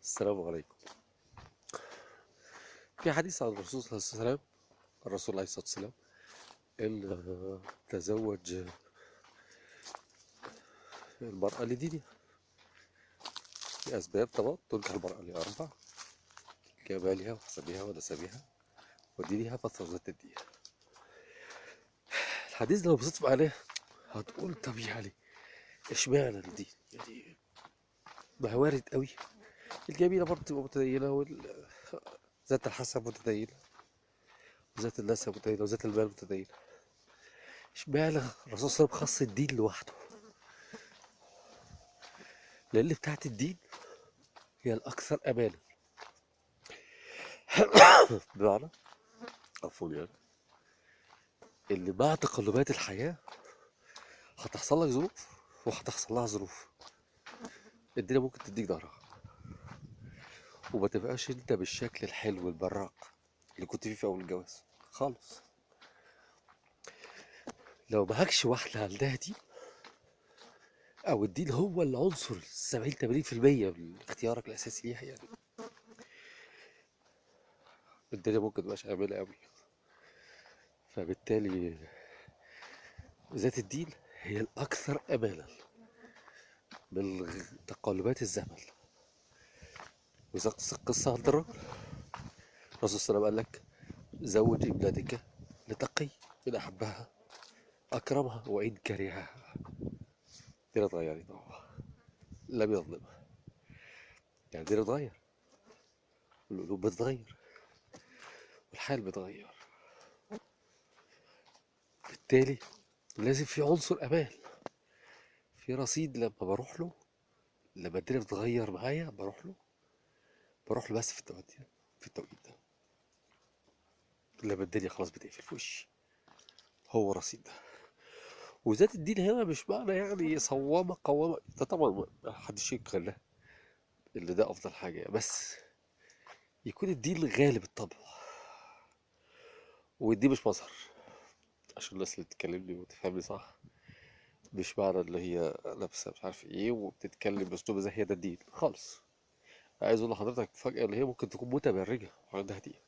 السلام عليكم. في حديث عن الرسول صلى الله عليه وسلم، الرسول عليه الصلاة والسلام، إن تزوج المرأة لدينها. في أسباب طبعا تنكح المرأة لأربع: جمالها وحسبها ونسبها ودينها فاظفر ذات الدين. الحديث ده لو بصيت عليه هتقول طب يعني اشمعنى الدين؟ يعني ما هو وارد قوي. الجميلة برضه تبقى متدينة، ذات الحسب متدينة، وذات النسب متدينة، وذات المال متدينة. اشمعنى الرسول صلى الله عليه وسلم خص الدين لوحده؟ لأن بتاعت الدين هي الأكثر أمانة. بمعنى عفوا يعني اللي مع تقلبات الحياة هتحصل لك ظروف وهتحصل لها ظروف. الدنيا ممكن تديك ظهرها وما تبقاش انت بالشكل الحلو البراق اللي كنت فيه في أول الجواز خالص. لو معكش واحدة عندها دين، أو الدين هو العنصر 70-80% من اختيارك الأساسي ليها، يعني الدنيا ممكن متبقاش آمنة أوي. فبالتالي ذات الدين هي الأكثر أمانا من تقلبات الزمن. وإذا قصة عند الرجل، الرسول صلى الله عليه وسلم قال لك: زوج ابنتك لتقي، إن أحبها أكرمها وإن كرهها. دينا اتغيرت طبعا، لم يظلمها. يعني دينا اتغير، والقلوب بتتغير، والحال بيتغير. بالتالي لازم في عنصر أمان، في رصيد. لما بروح له، لما الدنيا بتتغير معايا بروح له بس في التوقيت ده، لما الدنيا خلاص بتقفل في وشي، هو رصيد ده. وذات الدين هنا مش معنى يعني صوامة قوامة، ده طبعا ما حدش ينكر اللي ده أفضل حاجة، بس يكون الدين غالب الطبع. والدين مش مظهر، عشان الناس اللي تكلمني وتفهمني صح. مش معنى اللي هي لابسة مش عارف ايه وبتتكلم بأسلوب زي هي ده الدين خالص. عايز اقول لحضرتك فجأة اللي هي ممكن تكون متبرجة وعندها دين،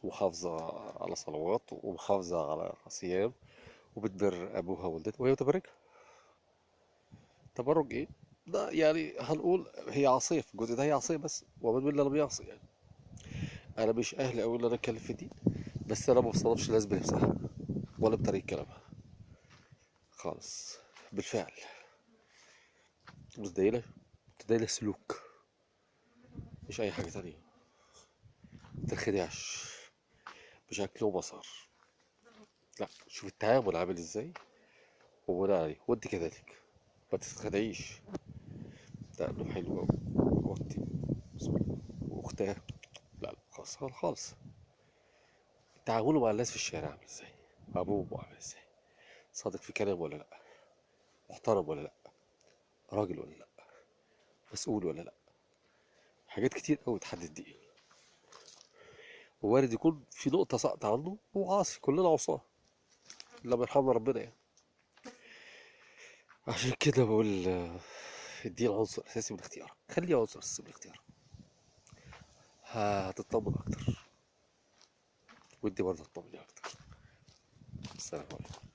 ومحافظة على صلوات ومحافظة على صيام، وبتبر أبوها ووالدتها وهي متبرجة. تبرج ايه؟ ده يعني هنقول هي عصية في الجزء ده، هي عصية بس، ومن منا لم يعصي يعني. أنا مش أهل أقول إن أنا أتكلم في الدين، بس أنا ما بصنفش الناس بنفسها ولا بطريقة كلامها خالص. بالفعل متدينة سلوك، مش أي حاجة تانية. متنخدعش بشكل وبصر، لا، شوف التعامل عامل ازاي وبناء عليه. وانت كذلك ما تتخدعيش. لا انه حلو أوي واختي واختها، لا لا، خالص خالص خالص. تعامله مع الناس في الشارع عامل ازاي، ابوه عامل ازاي، صادق في كلامه ولا لا، محترم ولا لا، راجل ولا لا، مسؤول ولا لا. حاجات كتير قوي تحدد دي. ووارد يكون في نقطة ساقطة عنه، هو عاصي، كلنا عصاه، إلا من يرحمنا ربنا يعني. عشان كده بقول الدين عنصر أساسي من اختيارك، خليه عنصر أساسي من اختيارك، هتطمن أكتر، وأنت برضه هتطمني أكتر. السلام عليكم.